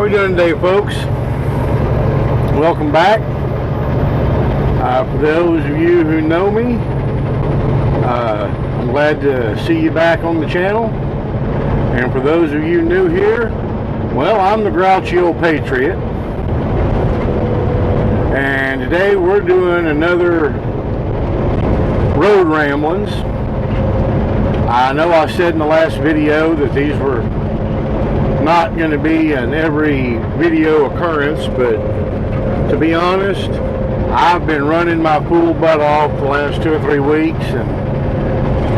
we doing today, folks? Welcome back. For those of you who know me, I'm glad to see you back on the channel. And for those of you new here, well, I'm the grouchy old patriot. And today we're doing another road ramblings. I know I said in the last video that these were not going to be an every video occurrence, but to be honest, I've been running my pool butt off the last 2 or 3 weeks, and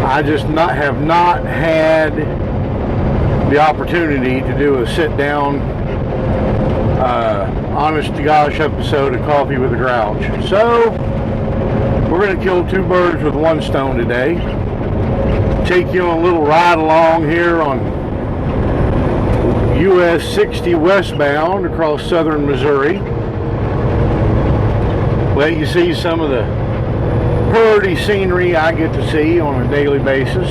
I just have not had the opportunity to do a sit down honest to gosh episode of Coffee with a Grouch. So we're going to kill 2 birds with 1 stone today. Take you on a little ride along here on US 60 westbound across southern Missouri. Let you see some of the pretty scenery I get to see on a daily basis.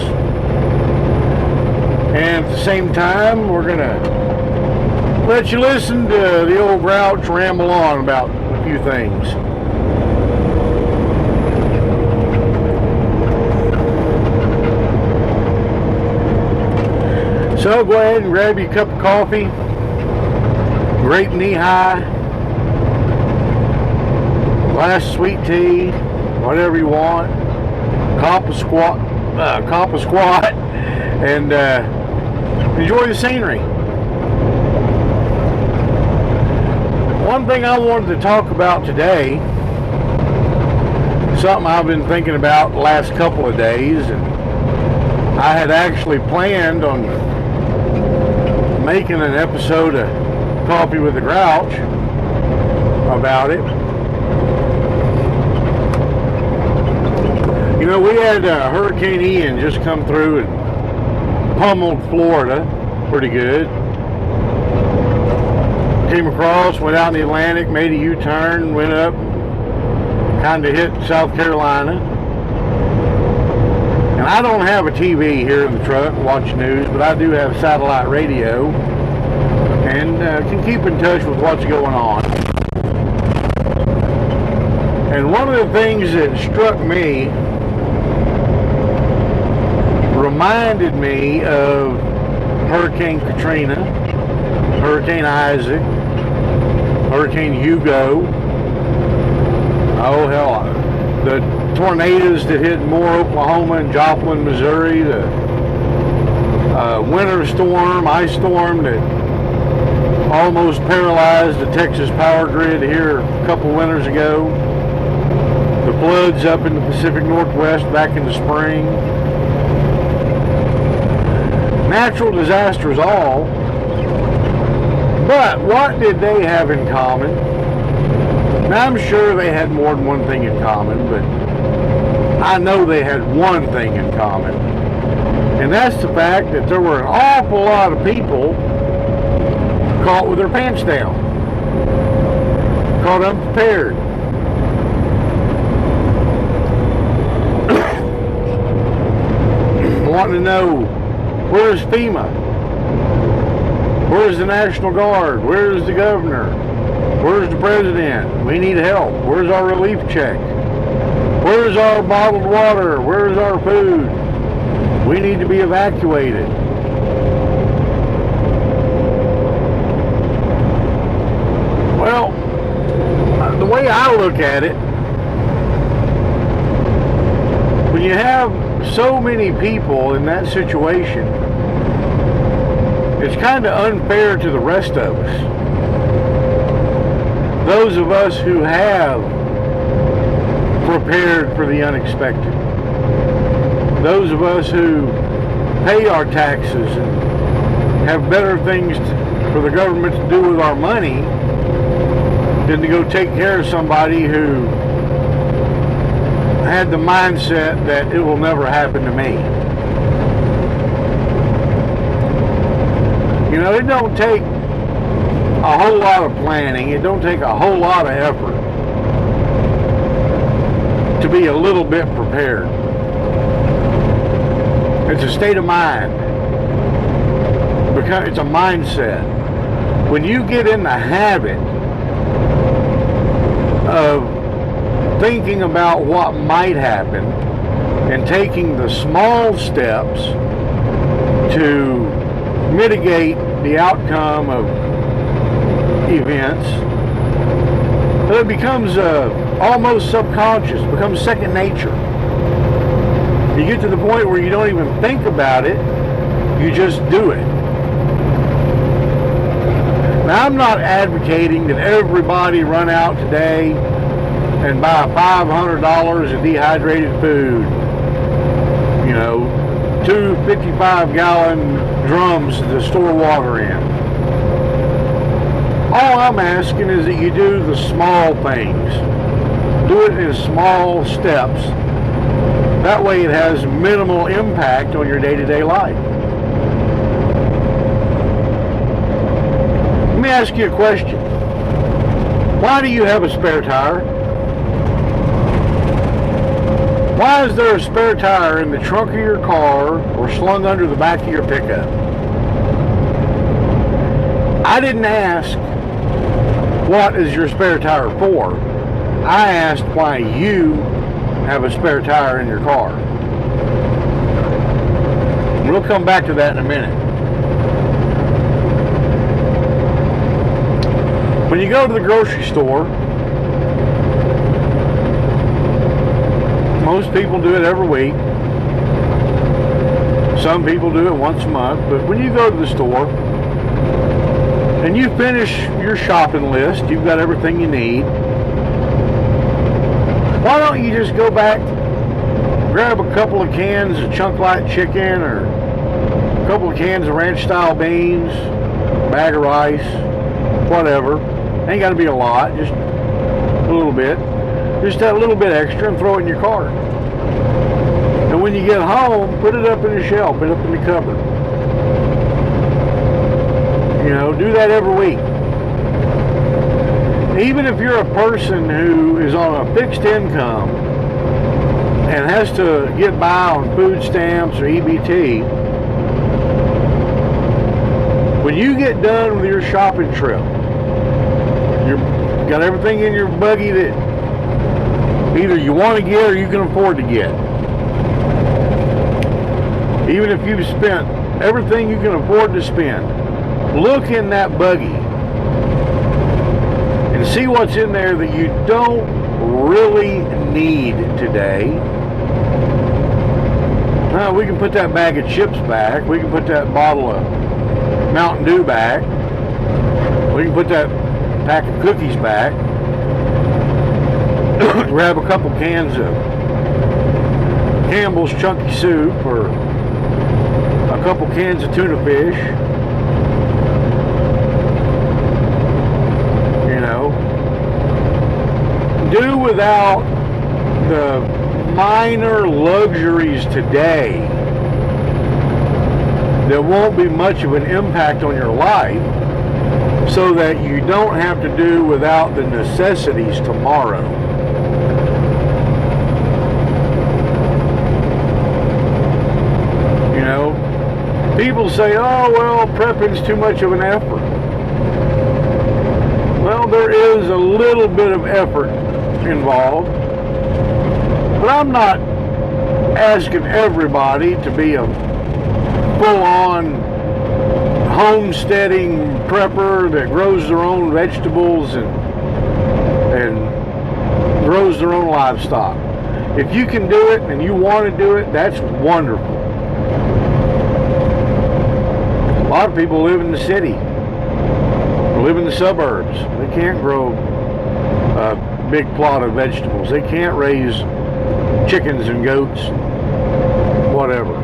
And at the same time, we're going to let you listen to the old Grouch ramble on about a few things. So go ahead and grab your cup of coffee, grape knee high, glass of sweet tea, whatever you want, cup of squat, and enjoy the scenery. One thing I wanted to talk about today, something I've been thinking about the last couple of days, and I had actually planned on making an episode of Coffee with a Grouch about it. You know, we had Hurricane Ian just come through and pummeled Florida pretty good. Came across, went out in the Atlantic, made a U-turn, went up, kind of hit South Carolina. And I don't have a TV here in the truck, watch news, but I do have satellite radio and can keep in touch with what's going on. And one of the things that struck me, reminded me of Hurricane Katrina, Hurricane Isaac, Hurricane Hugo, oh hell, the tornadoes that hit Moore, Oklahoma, and Joplin, Missouri, the winter storm, ice storm that almost paralyzed the Texas power grid here a couple winters ago, the floods up in the Pacific Northwest back in the spring. Natural disasters all, but what did they have in common? Now, I'm sure they had more than one thing in common, but I know they had one thing in common. And that's the fact that there were an awful lot of people caught with their pants down. Caught unprepared. Wanting to know, where's FEMA? Where's the National Guard? Where's the governor? Where's the president? We need help. Where's our relief check? Where's our bottled water? Where's our food? We need to be evacuated. Well, the way I look at it, when you have so many people in that situation, it's kind of unfair to the rest of us. Those of us who have prepared for the unexpected. Those of us who pay our taxes and have better things for the government to do with our money than to go take care of somebody who had the mindset that it will never happen to me. You know, it don't take a whole lot of planning. It don't take a whole lot of effort to be a little bit prepared. It's a state of mind. It's a mindset. when you get in the habit of thinking about what might happen and taking the small steps to mitigate the outcome of events, it becomes almost subconscious, becomes second nature. You get to the point where you don't even think about it, you just do it. Now, I'm not advocating that everybody run out today and buy $500 of dehydrated food, you know, 2 55-gallon drums to store water in. All I'm asking is that you do the small things. Do it in small steps. That way it has minimal impact on your day-to-day life. Let me ask you a question. Why do you have a spare tire? Why is there a spare tire in the trunk of your car or slung under the back of your pickup? I didn't ask, what is your spare tire for? I asked why you have a spare tire in your car. We'll come back to that in a minute. When you go to the grocery store, most people do it every week. Some people do it once a month. But when you go to the store and you finish your shopping list, you've got everything you need, why don't you just go back, grab a couple of cans of chunk light chicken or a couple of cans of ranch style beans, a bag of rice, whatever. Ain't got to be a lot, just a little bit. Just that little bit extra and throw it in your cart. And when you get home, put it up in the shelf, put it up in the cupboard. You know, do that every week. Even if you're a person who is on a fixed income and has to get by on food stamps or EBT, when you get done with your shopping trip, you've got everything in your buggy that either you want to get or you can afford to get. Even if you've spent everything you can afford to spend, look in that buggy and see what's in there that you don't really need today. Now, we can put that bag of chips back. We can put that bottle of Mountain Dew back. We can put that pack of cookies back. Grab a couple cans of Campbell's Chunky Soup or a couple cans of tuna fish. You know, do without the minor luxuries today that won't be much of an impact on your life, so that you don't have to do without the necessities tomorrow. You know, people say, oh, well, prepping's too much of an effort. Well, there is a little bit of effort involved, but I'm not asking everybody to be a full-on homesteading prepper that grows their own vegetables and grows their own livestock. If you can do it and you want to do it, that's wonderful. A lot of people live in the city, live in the suburbs. They can't grow a big plot of vegetables. They can't raise chickens and goats, whatever.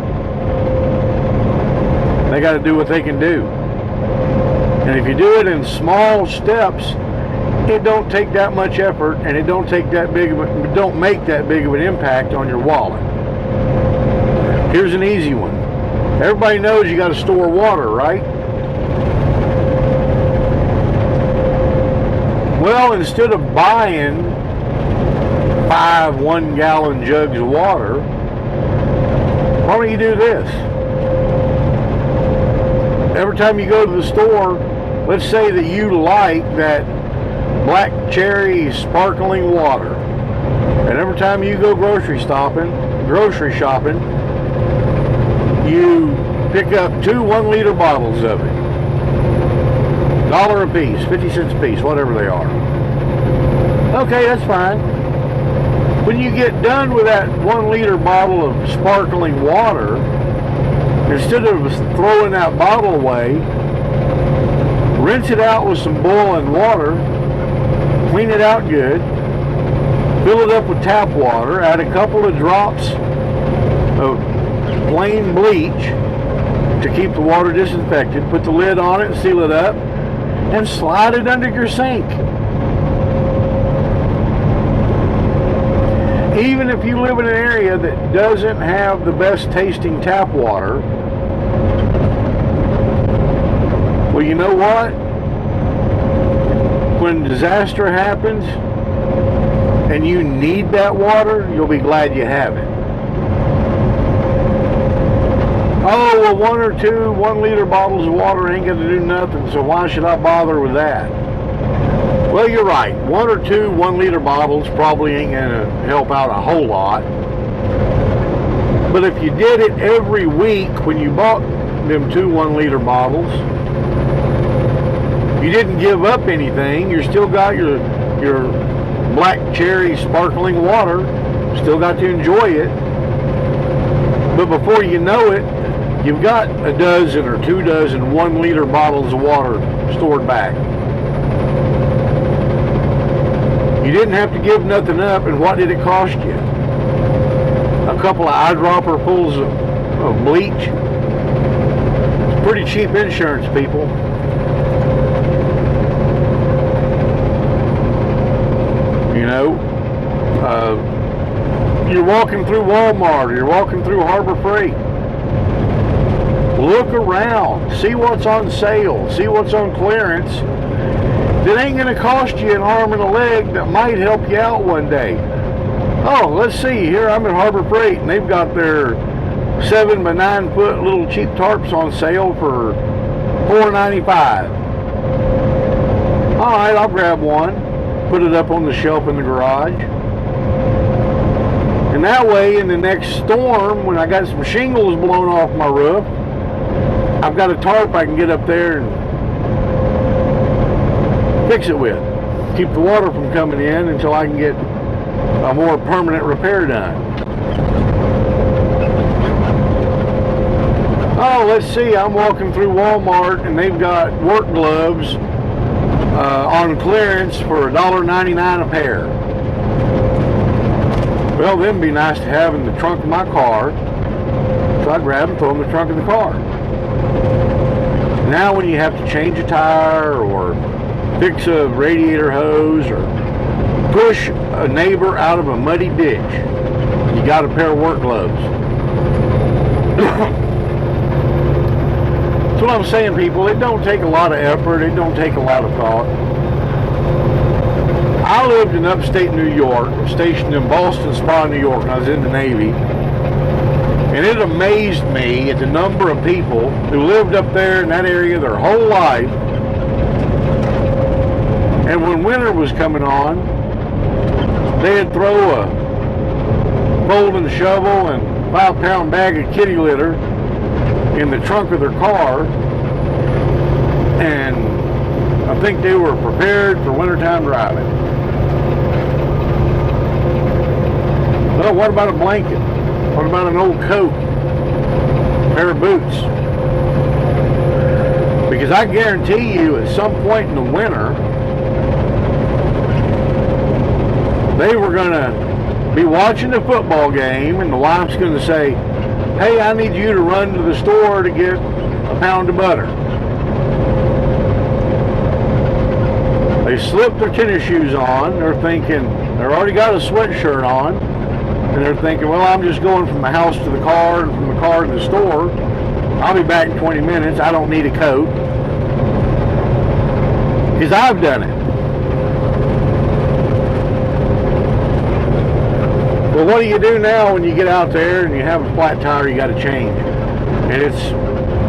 They got to do what they can do. And if you do it in small steps, it don't take that much effort, and it don't take that big of don't make that big of an impact on your wallet. Here's an easy one. Everybody knows you got to store water, right? Well, instead of buying 5 1-gallon jugs of water, why don't you do this? Every time you go to the store, let's say that you like that black cherry sparkling water, and every time you go grocery shopping, you pick up 2 1-liter bottles of it, $1 a piece, 50 cents a piece, whatever they are. Okay, that's fine. When you get done with that 1-liter bottle of sparkling water, instead of throwing that bottle away, rinse it out with some boiling water, clean it out good, fill it up with tap water, add a couple of drops of plain bleach to keep the water disinfected, put the lid on it, seal it up, and slide it under your sink. Even if you live in an area that doesn't have the best tasting tap water, well, you know what? When disaster happens and you need that water, you'll be glad you have it. Oh, well, 1 or 2 1-liter bottles of water ain't going to do nothing, so why should I bother with that? Well, you're right. 1 or 2 1-liter bottles probably ain't going to help out a whole lot. But if you did it every week when you bought them 2 1-liter bottles, you didn't give up anything. You still got your black cherry sparkling water. Still got to enjoy it. But before you know it, you've got a dozen or 2 dozen 1-liter bottles of water stored back. You didn't have to give nothing up, and what did it cost you? A couple of eyedropper fulls of bleach. It's pretty cheap insurance, people. You know, you're walking through Walmart, or you're walking through Harbor Freight. Look around, see what's on sale, see what's on clearance. That ain't going to cost you an arm and a leg that might help you out one day. Oh, let's see, here I'm at Harbor Freight, and they've got their 7 by 9 foot little cheap tarps on sale for $4.95. All right, I'll grab one, put it up on the shelf in the garage. And that way, in the next storm, when I got some shingles blown off my roof, I've got a tarp I can get up there and fix it with. Keep the water from coming in until I can get a more permanent repair done. Oh, let's see, I'm walking through Walmart and they've got work gloves on clearance for $1.99 a pair. Well, them be nice to have in the trunk of my car. So I grab them, throw them in the trunk of the car. Now when you have to change a tire or fix a radiator hose or push a neighbor out of a muddy ditch, you got a pair of work gloves. That's what I'm saying, people. It don't take a lot of effort. It don't take a lot of thought. I lived in upstate New York, stationed in Boston Spa, New York, when I was in the Navy. And it amazed me at the number of people who lived up there in that area their whole life. And when winter was coming on, they'd throw a folding shovel and 5-pound bag of kitty litter in the trunk of their car. And I think they were prepared for wintertime driving. Well, what about a blanket? What about an old coat? A pair of boots? Because I guarantee you at some point in the winter, they were going to be watching the football game and the wife's going to say, hey, I need you to run to the store to get a pound of butter. They slip their tennis shoes on. They're thinking, they've already got a sweatshirt on. And they're thinking, well, I'm just going from the house to the car and from the car to the store. I'll be back in 20 minutes. I don't need a coat. Because I've done it. Well, what do you do now when you get out there and you have a flat tire you got to change? And it's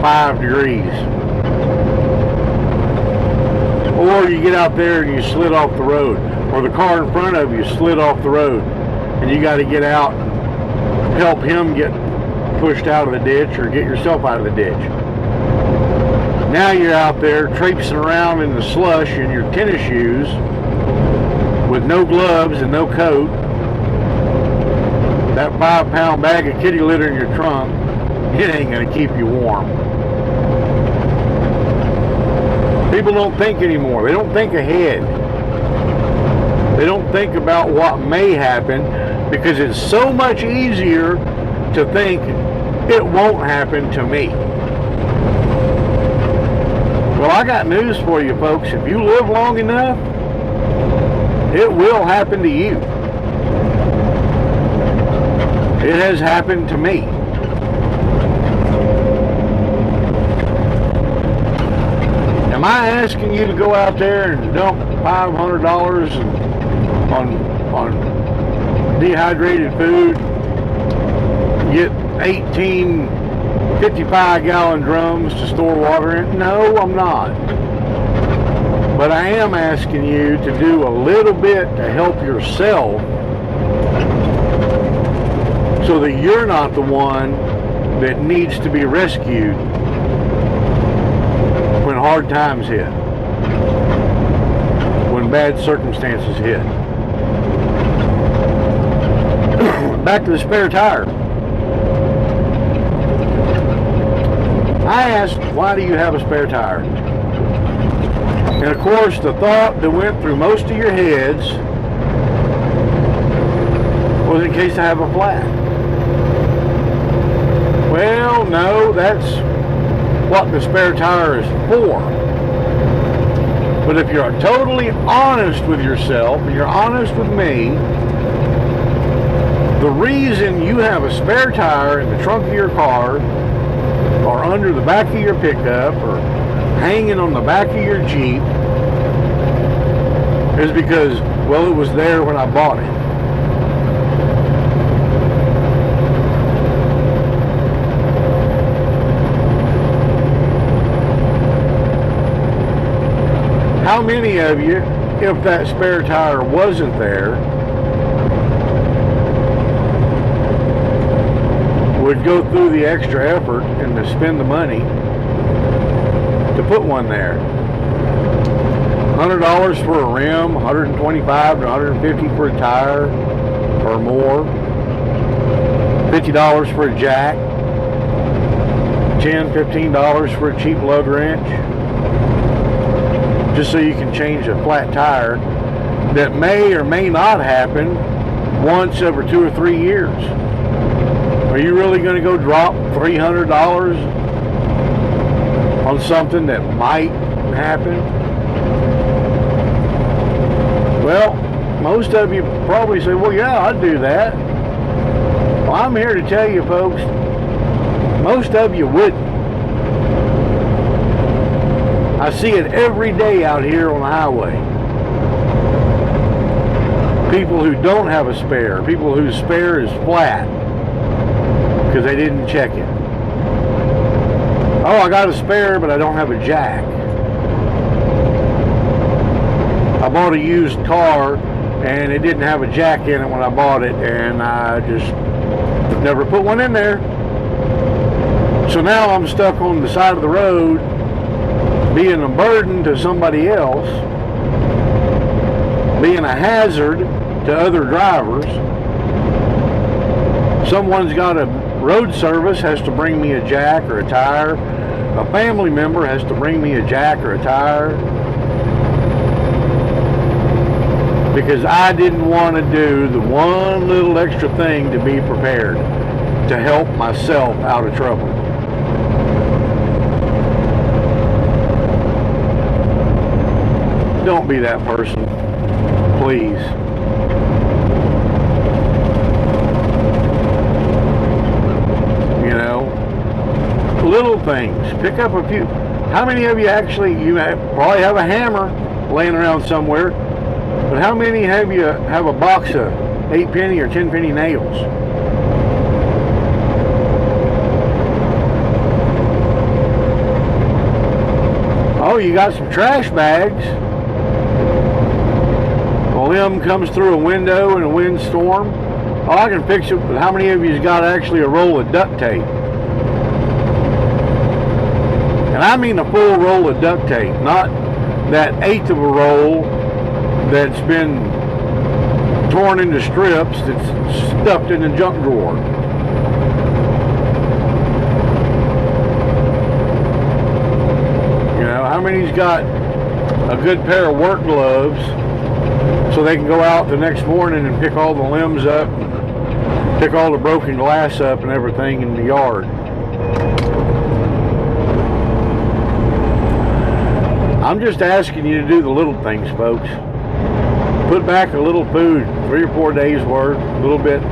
5 degrees. Or you get out there and you slid off the road, or the car in front of you slid off the road, and you got to get out and help him get pushed out of the ditch or get yourself out of the ditch. Now you're out there traipsing around in the slush in your tennis shoes with no gloves and no coat, that 5-pound bag of kitty litter in your trunk, it ain't going to keep you warm. People don't think anymore. They don't think ahead. They don't think about what may happen, because it's so much easier to think it won't happen to me. Well, I got news for you folks. If you live long enough, it will happen to you. It has happened to me. Am I asking you to go out there and dump $500 on dehydrated food, get 18 55-gallon drums to store water in? No, I'm not. But I am asking you to do a little bit to help yourself, so that you're not the one that needs to be rescued when hard times hit, when bad circumstances hit. Back to the spare tire. I asked, why do you have a spare tire? And of course, the thought that went through most of your heads was, in case I have a flat. Well, no, that's what the spare tire is for. But if you're totally honest with yourself, and you're honest with me, the reason you have a spare tire in the trunk of your car, or under the back of your pickup, or hanging on the back of your Jeep, is because, well, it was there when I bought it. How many of you, if that spare tire wasn't there, would go through the extra effort and to spend the money to put one there? $100 for a rim, $125 to $150 for a tire or more, $50 for a jack, $10, $15 for a cheap lug wrench, just so you can change a flat tire that may or may not happen once every 2 or 3 years. Are you really going to go drop $300 on something that might happen? Well, most of you probably say, well, yeah, I'd do that. Well, I'm here to tell you, folks, most of you wouldn't. I see it every day out here on the highway. People who don't have a spare, people whose spare is flat because they didn't check it. Oh, I got a spare, but I don't have a jack. I bought a used car and it didn't have a jack in it when I bought it, and I just never put one in there. So now I'm stuck on the side of the road being a burden to somebody else, being a hazard to other drivers. Someone's got a road service has to bring me a jack or a tire. A family member has to bring me a jack or a tire, because I didn't want to do the one little extra thing to be prepared to help myself out of trouble. Don't be that person, please. You know, little things. Pick up a few. How many of you actually, probably have a hammer laying around somewhere, but how many have you have a box of 8-penny or 10-penny nails? Oh, you got some trash bags. limb comes through a window in a windstorm, oh, I can fix it, but how many of you's got actually a roll of duct tape? And I mean a full roll of duct tape, not that eighth of a roll that's been torn into strips that's stuffed in the junk drawer. You know, how many's got a good pair of work gloves so they can go out the next morning and pick all the limbs up, pick all the broken glass up and everything in the yard? I'm just asking you to do the little things, folks. Put back a little food, 3 or 4 days worth, a little bit,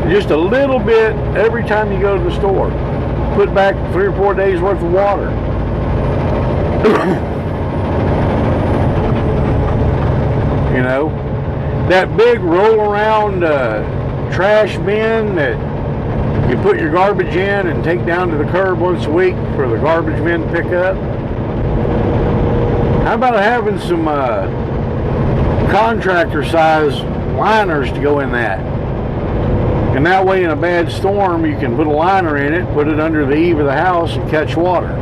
just a little bit every time you go to the store. Put back 3 or 4 days worth of water. You know, that big roll around trash bin that you put your garbage in and take down to the curb once a week for the garbage men to pick up. How about having some contractor size liners to go in that? And that way in a bad storm you can put a liner in it, put it under the eave of the house and catch water.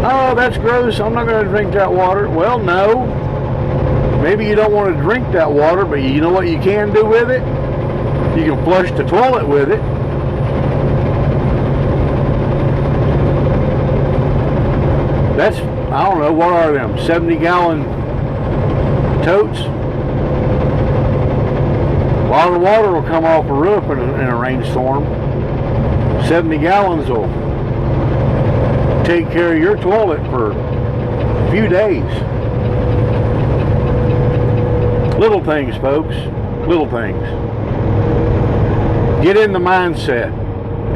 Oh, that's gross, I'm not going to drink that water. Well, no. Maybe you don't want to drink that water, but you know what you can do with it? You can flush the toilet with it. That's, I don't know, what are them, 70-gallon totes? A lot of water will come off a roof in a rainstorm. 70 gallons will take care of your toilet for a few days. Little things, folks. Little things. Get in the mindset.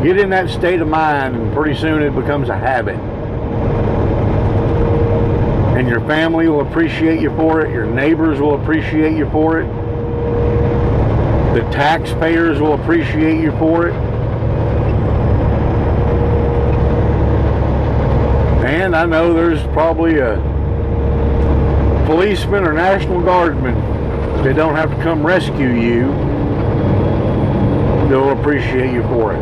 Get in that state of mind, and pretty soon it becomes a habit. And your family will appreciate you for it. Your neighbors will appreciate you for it. The taxpayers will appreciate you for it. And I know there's probably a policeman or National Guardsman that don't have to come rescue you. They'll appreciate you for it.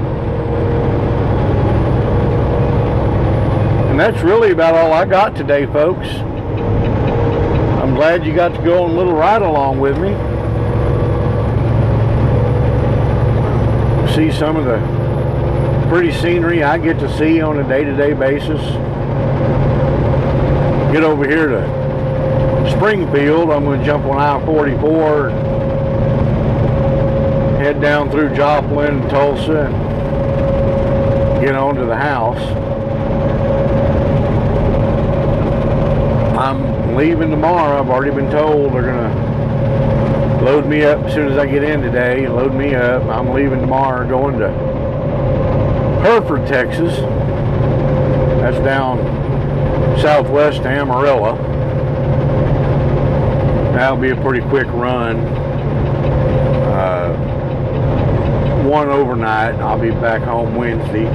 And that's really about all I got today, folks. I'm glad you got to go on a little ride along with me. See some of the pretty scenery I get to see on a day-to-day basis. Get over here to Springfield. I'm going to jump on I-44, head down through Joplin and Tulsa, and get on to the house. I'm leaving tomorrow. I've already been told they're going to load me up as soon as I get in today. Load me up. I'm leaving tomorrow, going to Hereford, Texas. That's down southwest to Amarillo. That'll be a pretty quick run. One overnight. I'll be back home Wednesday.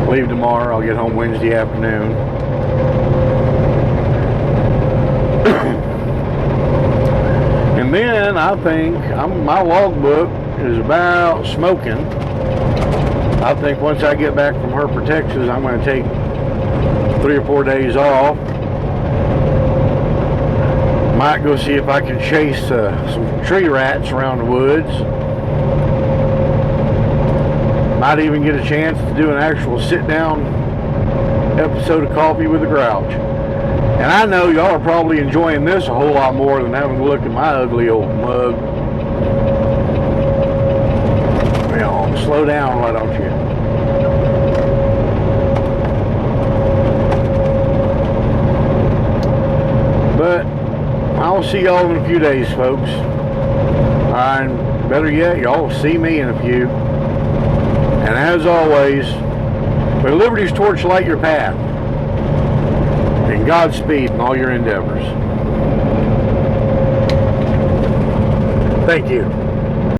Leave tomorrow. I'll get home Wednesday afternoon. And then I think my logbook is about smoking. I think once I get back from Hereford, Texas, I'm going to take 3 or 4 days off. Might go see if I can chase some tree rats around the woods. Might even get a chance to do an actual sit-down episode of Coffee with the Grouch. And I know y'all are probably enjoying this a whole lot more than having to look at my ugly old mug. You know, slow down, why don't you? But I'll see y'all in a few days, folks. And better yet, y'all will see me in a few. And as always, may Liberty's torch light your path. And Godspeed in all your endeavors. Thank you.